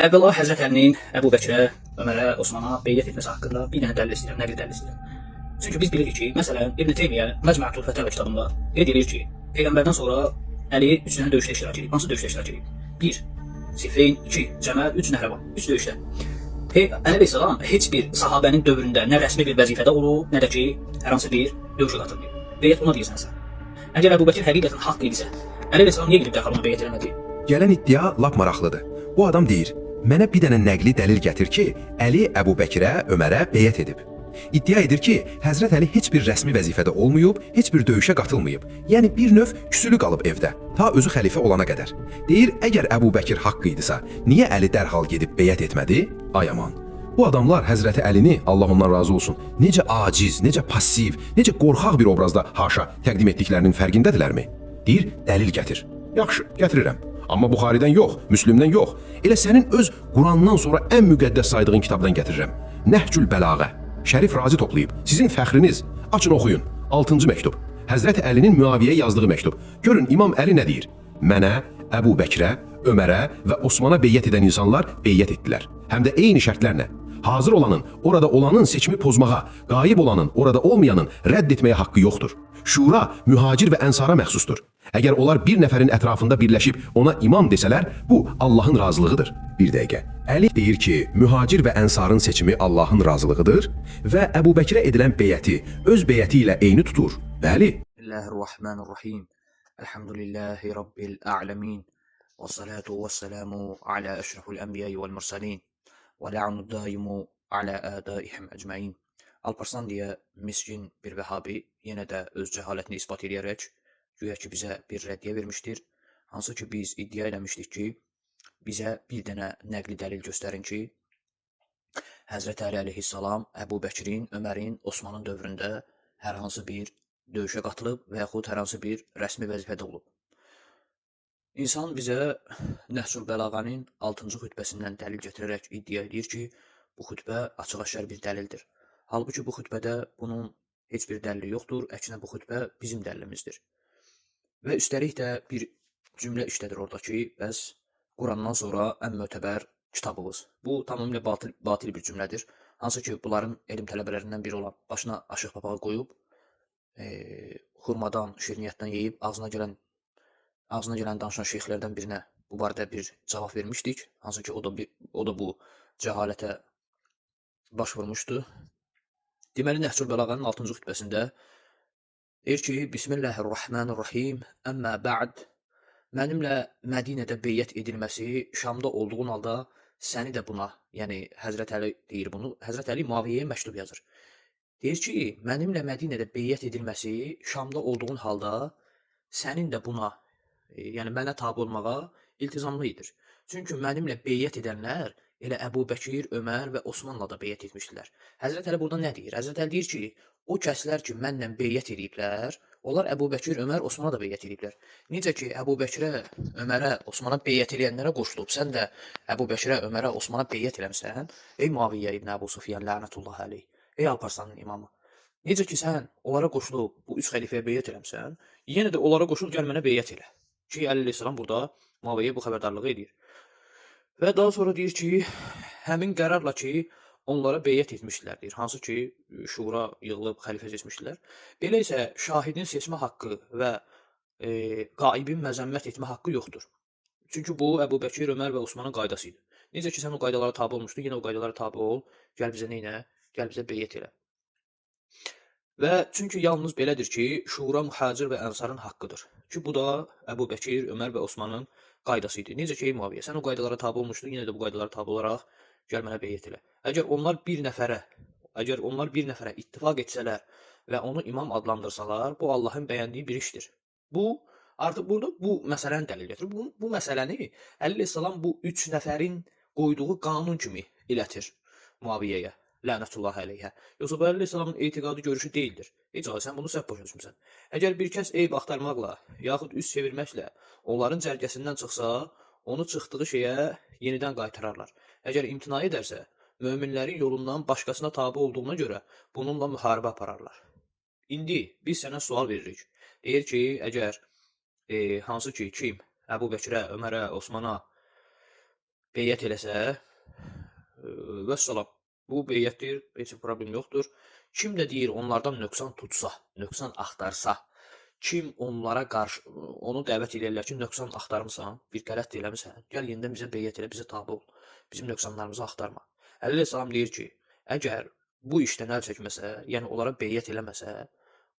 Əvvəla Həzrət Əlinin Əbu Bəkirə, Ömərə, Osmana beyət etməsi haqqında bir dənə dəlil istəyirəm, nəqli dəlil istəyirəm. Çünki biz bilirik ki, məsələn, İbn Teymiyyə Məcmuətul Fətəvə kitabında qeyd edir ki, Peyğəmbərdən sonra Əli 3 dənə döyüşdə iştirak edib. Hansı döyüşdə iştirak edib? 1. Siffeyn, 2. Cəməl, 3 Nəhrəvan. 3 döyüşdə. Əli əleyhissalam heç bir sahabənin dövründə nə rəsmi bir vəzifədə olub, nə də ki, hər hansı bir döyüşə qatılmayıb. Beyət buna deyirsən sən. Əgər Əbu Bəkir həqiqətən haqq idisə, Əli əleyhissalam niyə gedib dərhal ona beyət eləmədi? Gələn iddia lap maraqlıdır. Bu adam deyir, mənə bir dənə nəqli dəlil gətir ki, Əli Əbu Bəkirə, Ömərə beyət edib. İddia edir ki, Həzrət Əli heç bir rəsmi vəzifədə olmayıb, heç bir döyüşə qatılmayıb. Yəni bir növ küsülü qalıb evdə, ta özü xəlifə olana qədər. Deyir, əgər Əbu Bəkir haqqı idisə, niyə Əli dərhal gedib beyət etmədi? Ay aman. Bu adamlar Həzrəti Əlini, Allah ondan razı olsun, necə aciz, necə passiv, necə qorxaq bir obrazda haşa təqdim etdiklərinin fərqindədirlərmi? Deyir, dəlil gətir. Yaxşı, gətirirəm. Amma Buxaridən yox, Müslümdən yox. Elə sənin öz Qurandan sonra ən müqəddəs saydığın kitabdan gətirirəm. Nəhcül Bəlağə. Şərif Razi toplayıb. Sizin fəxriniz. Açın oxuyun. 6-cı məktub. Həzrəti Əlinin Müaviyyəyə yazdığı məktub. Görün İmam Əli nə deyir? Mənə, Əbu Bəkirə, Ömərə və Osmana beyət edən insanlar beyət etdilər. Həm də eyni şərtlərlə. Hazır olanın, orada olanın seçimi pozmağa, qayib olanın, orada olmayanın rədd etməyə haqqı yoxdur. Şura mühacir və ənsara məxsusdur. Əgər onlar bir nəfərin ətrafında birləşib ona imam desələr, bu Allahın razılığıdır. Bir dəqiqə. Əli deyir ki, mühacir və ənsarın seçimi Allahın razılığıdır və Əbu Bəkirə edilən beyəti öz beyəti ilə eyni tutur. Bəli. Bismillahirrahmanirrahim. Elhamdülillahi Rabbil a'lemin. Və salatu və selamu ala əşraful ənbiyayı vəl mursalin. Və la'nu daimu ala adaihim əcməin. Alparslan deyə miskin bir vəhabi yenə də öz cəhalətini isbat edərək güya ki bizə bir rəddiyə vermişdir. Hansı ki biz iddia eləmişdik ki, bizə bir dənə nəqli dəlil göstərin ki, Həzrət Əli əleyhissalam Əbu Bəkirin, Ömərin, Osmanın dövründə hər hansı bir döyüşə qatılıb və yaxud hər hansı bir rəsmi vəzifədə olub. İnsan bizə Nəhcül Bəlağənin 6-cı xütbəsindən dəlil gətirərək iddia edir ki, bu xütbə açıq-aşkar bir dəlildir. Halbuki bu xütbədə bunun heç bir dəlili yoxdur, əksinə bu xütbə bizim dəlilimizdir. Və üstəlik də bir cümlə işlədir orada ki, bəs Qurandan sonra ən mötəbər kitabımız. Bu tamamilə batil bir cümlədir. Hansı ki, bunların elm tələbələrindən biri olan başına aşıq papağı qoyub, xurmadan, şirniyyətdən yeyib, ağzına gələn danışan şeyxlərdən birinə bu barədə bir cavab vermişdik. Hansı ki, o da bu cəhalətə baş vurmuşdu. Deməli, Nəhcül Bəlağənin 6-cı xütbəsində deyir ki, Bismillahirrahmanirrahim, əmmə bə'd, mənimlə Mədinədə beyət edilməsi Şamda olduğun halda səni də buna, yəni Həzrət Əli deyir bunu, Həzrət Əli Muaviyyəyə məktub yazır. Deyir ki, mənimlə Mədinədə beyət edilməsi Şamda olduğun halda sənin də buna, yəni mənə tabi olmağa iltizamlı idir. Çünki mənimlə beyət edənlər elə Əbu Bəkir, Ömər və Osmanla da beyət etmişdilər. Həzrət Əli burada nə deyir? Həzrət Əli deyir ki, o kəslər ki, mənlə beyət ediblər, onlar Əbu Bəkir, Ömər, Osmana da beyət ediblər. Necə ki, Əbu Bəkirə, Ömərə, Osmana beyət eləyənlərə qoşulub, sən də Əbu Bəkirə, Ömərə, Osmana beyət eləmsən, ey Muaviyyə ibn Əbu Sufyan, lənətullah əleyh, ey Alparslanın imamı. Necə ki, sən onlara qoşulub bu üç xəlifəyə beyət eləmsən, yenə də onlara qoşul gəl mənə beyət elə. Ki, Əli əleyhissalam burada Muaviyyəyə bu xəbərdarlığı edir. Və daha sonra deyir ki, həmin qərarla ki, onlara beyət etmişdilər, deyir. Hansı ki, şura yığılıb xəlifə seçmişdilər. Belə isə şahidin seçmə haqqı və qaibin məzəmmət etmə haqqı yoxdur. Çünki bu, Əbu Bəkir, Ömər və Osmanın qaydası idi. Necə ki, sən o qaydalara tabi olmuşdun, yenə o qaydalara tabi ol, gəl bizə neynə, gəl bizə beyət elə. Və çünki yalnız belədir ki, şura mühacir və ənsarın haqqıdır. Ki, bu da Əbu Bəkir, Ömər və Osmanın qaydası idi. Necə ki, ey Muaviyyə, sən o qaydalara tabi olmuşdun, yenə də bu qaydalara tabi olaraq gəl mənə beyət elə. Əgər onlar bir nəfərə ittifaq etsələr və onu imam adlandırsalar, bu Allahın bəyəndiyi bir işdir. Bu, artıq burada bu məsələni dəlil gətirir. Bu məsələni Əli əleyhissalam bu üç nəfərin qoyduğu qanun kimi ilətir Muaviyyəyə. Lənətullah əleyhə. Yoxsa bu Əli əleyhissalamın etiqadı görüşü deyildir. Ey cahil, sən bunu səhv başa düşmüsən. Əgər bir kəs eyb axtarmaqla, yaxud üz çevirməklə onların cərgəsindən çıxsa, onu çıxdığı şeyə yenidən qaytararlar. Əgər imtina edərsə, möminlərin yolundan başqasına tabi olduğuna görə bununla müharibə apararlar. İndi biz sənə sual veririk. Deyir ki, əgər hansı ki kim Əbu Bəkirə, Ömərə, Osmana beyyət eləsə, vəssalam, bu beyyətdir, heç bir problem yoxdur. Kim də deyir onlardan nöqsan tutsa, nöqsan axtarsa, kim onlara qarşı onu dəvət edirlər ki, nöqsan axtarmısan, bir qələt eləmisən, gəl yenidən bizə beyyət elə, bizə tabe ol, bizim nöqsanlarımızı axtarma. Əleyhissalam deyir ki, əgər bu işdən əl çəkməsə, yəni onlara beyyət eləməsə,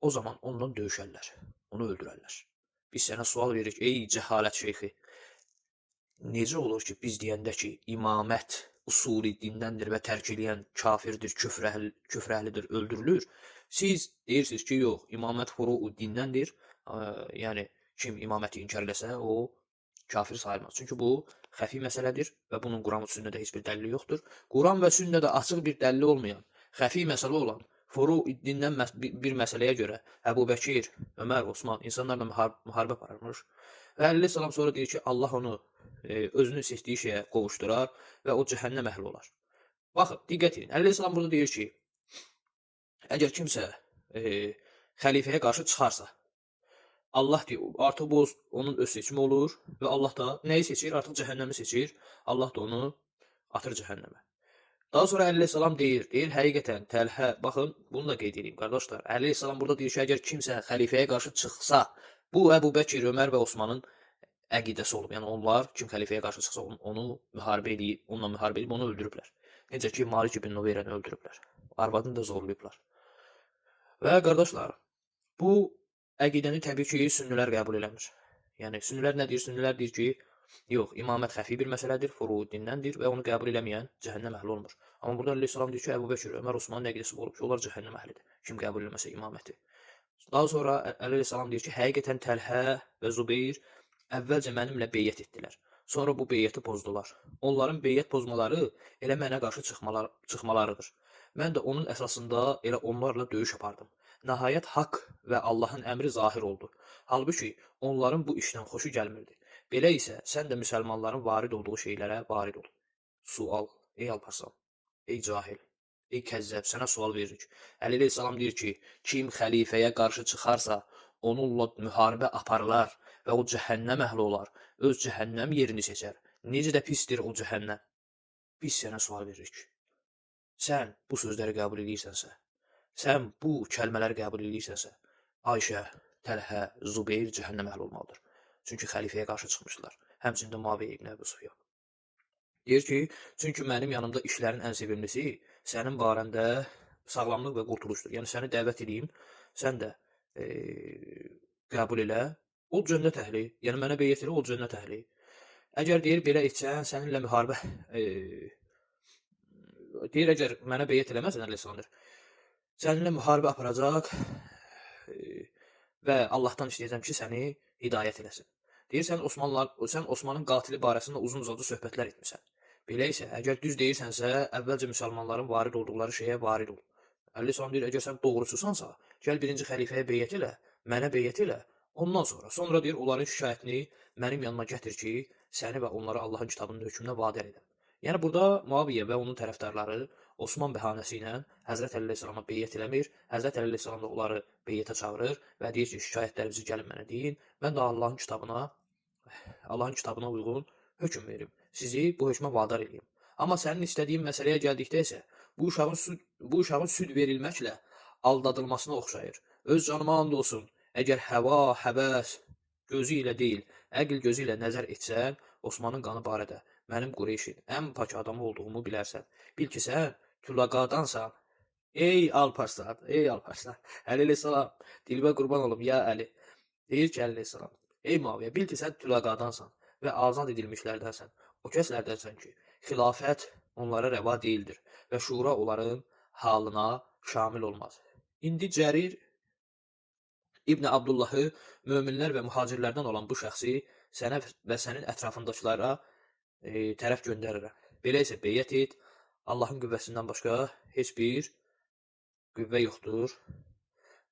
o zaman ondan döyüşərlər, onu öldürərlər. Biz sənə sual veririk, ey cəhalət şeyxi, necə olur ki, biz deyəndə ki, imamət usuli dindəndir və tərk eləyən kafirdir, küfr əhlidir, öldürülür. Siz deyirsiniz ki, yox, imamət furu dindəndir. Yəni kim imaməti inkar eləsə, o kafir sayılmaz. Çünki bu xəfi məsələdir və bunun Quran və sünnədə heç bir dəlili yoxdur. Quran və sünnədə açıq bir dəlili olmayan, xəfi məsələ olan furu dindən bir məsələyə görə Əbu Bəkir, Ömər, Osman insanlarla müharibə aparırmış. Və Əleyhissalam sonra deyir ki, Allah onu özünü seçdiyi şeyə qovuşdurar və o cəhənnəm əhli olar. Baxın, diqqət edin. Əleyhissalam burada deyir ki, əgər kimsə xəlifəyə qarşı çıxarsa, Allah deyir, artıq bu onun öz seçimi olur və Allah da nəyi seçir? Artıq cəhənnəmi seçir. Allah da onu atır cəhənnəmə. Daha sonra Əleyhissalam deyir, həqiqətən Təlhə, baxın, bunu da qeyd edeyim, qardaşlar. Əleyhissalam burada deyir ki, əgər kimsə xəlifəyə qarşı çıxsa, bu Əbu Bəkir, Ömər və Osmanın əqidəsi olub. Yəni onlar kim xəlifəyə qarşı çıxsa onu müharibə edib, onunla müharibə edib onu öldürüblər. Necə ki Malik ibn Nuveyrəni öldürüblər. Arvadını da zorlayıblar. Və qardaşlar, bu əqidəni təbii ki sünnilər qəbul eləmir. Yəni sünnilər nə deyir? Sünnilər deyir ki, yox, imamət xəfi bir məsələdir, furu dindəndir və onu qəbul eləməyən cəhənnəm əhli olmur. Amma burada Əleyhissalam deyir ki, Əbu Bəkir, Ömər, Osmanın əqidəsi olub ki, onlar cəhənnəm əhlidir. Kim qəbul eləməsə imaməti. Daha sonra Əleyhissalam deyir ki, həqiqətən Təlhə və Zubeyr əvvəlcə mənimlə beyyət etdilər. Sonra bu beyyəti pozdular. Onların beyyət pozmaları elə mənə qarşı çıxmalarıdır. Mən də onun əsasında elə onlarla döyüş apardım. Nəhayət haqq və Allahın əmri zahir oldu. Halbuki onların bu işdən xoşu gəlmirdi. Belə isə sən də müsəlmanların varid olduğu şeylərə varid ol. Sual, ey Alparslan, ey cahil, ey kəzzəb, sənə sual veririk. Əleyhissalam deyir ki, kim xəlifəyə qarşı çıxarsa, onunla müharibə aparılar və o cəhənnəm əhli olar, öz cəhənnəm yerini seçər. Necə də pisdir o cəhənnəm. Biz sənə sual veririk. Sən bu sözləri qəbul edirsənsə, sən bu kəlmələri qəbul edirsənsə, Ayşə, Təlhə, Zubeyr cəhənnəm əhli olmalıdır. Çünki xəlifəyə qarşı çıxmışlar. Həmçində Muaviyə ibn Əbu Süfyan. Deyir ki, çünki mənim yanımda işlərin ən sevimlisi sənin barəndə sağlamlıq və qurtuluşdur. Yəni səni dəvət edeyim, sən də qəbul elə, o cənnət əhli, yəni mənə beyyət elə, o cənnət əhli. Əgər deyir belə etsən, səninlə müharibə deyir, əgər mənə beyyət eləməsən, Əleyhissalamdır, səninlə müharibə aparacaq və Allahdan istəyəcəm ki, səni hidayət eləsin. Deyir, sən Osmanın qatili barəsində uzun-uzadı söhbətlər etmisən. Belə isə, əgər düz deyirsənsə, əvvəlcə müsəlmanların varid olduqları şeyə varid ol. Əleyhissalam deyir, əgər sən doğrususansa, gəl birinci xəlifəyə beyyət elə, mənə beyyət elə, ondan sonra deyir, onların şikayətini mənim yanıma gətir ki, səni və onları Allahın kitabının hökmünə vadar edəm. Yəni, burada Muaviyə və onun tərəfdarları Osman bəhanəsi ilə Həzrət Əleyhissalama beyyət eləmir, Həzrət Əleyhissalam da onları beyyətə çağırır və deyir ki, şikayətlərinizi gəlin mənə deyin, mən də Allahın kitabına uyğun hökm verim, sizi bu hökmə vadar edeyim. Amma sənin istədiyin məsələyə gəldikdə isə, bu uşağın süd verilməklə aldadılmasına oxşayır. Öz canıma and olsun, əgər həva, həvəs gözü ilə deyil, əql gözü ilə nəzər etsən, Osmanın qanı barədə mənim Qureyşin ən pak adamı olduğumu bilərsən. Bil ki, sən tülaqadansan. Ey Alparslan, ey Alparslan. Əleyhissalam, dilbə qurban olum, ya Əli. Deyir ki, Əleyhissalam, ey Muaviyə, bil ki, sən tülaqadansan və azad edilmişlərdənsən. O kəslərdənsən ki, xilafət onlara rəva deyildir və şura onların halına şamil olmaz. İndi Cərir İbn Abdullahı möminlər və mühacirlərdən olan bu şəxsi sənə və sənin ətrafındakılara tərəf göndərirəm. Belə isə beyyət et, Allahın qüvvəsindən başqa heç bir qüvvə yoxdur.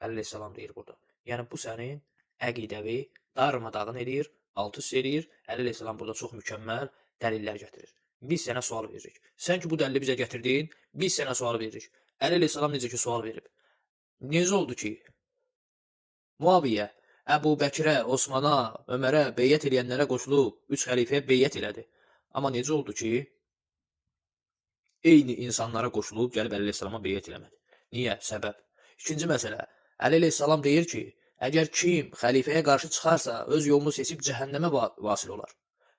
Əleyhissalam deyir burada. Yəni bu sənin əqidəvi darmadağın edir, alt-üst edir. Əleyhissalam burada çox mükəmməl dəlillər gətirir. Biz sənə sual veririk. Sən ki bu dəlili bizə gətirdin, biz sənə sual veririk. Əleyhissalam necə ki sual verib. Necə oldu ki, Muaviyə Əbu Bəkirə, Osmana, Ömərə beyyət eləyənlərə qoşulub 3 xəlifəyə beyyət elədi. Amma necə oldu ki, eyni insanlara qoşulub gəlib Əli əleyhissalama beyət eləmədi. Niyə? Səbəb. İkinci məsələ. Əli əleyhissalam deyir ki, əgər kim xəlifəyə qarşı çıxarsa, öz yolunu seçib cəhənnəmə vasil olar.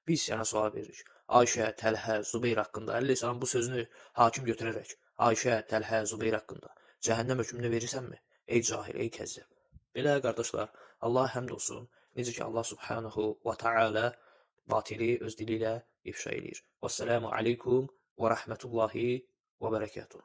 Biz sənə sual veririk. Ayşə, Təlhə, Zubeyr haqqında Əli əleyhissalam bu sözünü hakim götürərək Ayşə, Təlhə, Zubeyr haqqında cəhənnəm hökmünü verirsənmi? Ey cahil, ey kəzzəb. Belə qardaşlar, Allah həmd olsun. Necə ki Allah subhanahu və taala batili öz dili ilə ifşa eləyir. Vəssalamu aleykum və rəhmətullahi və bərəkatuhu.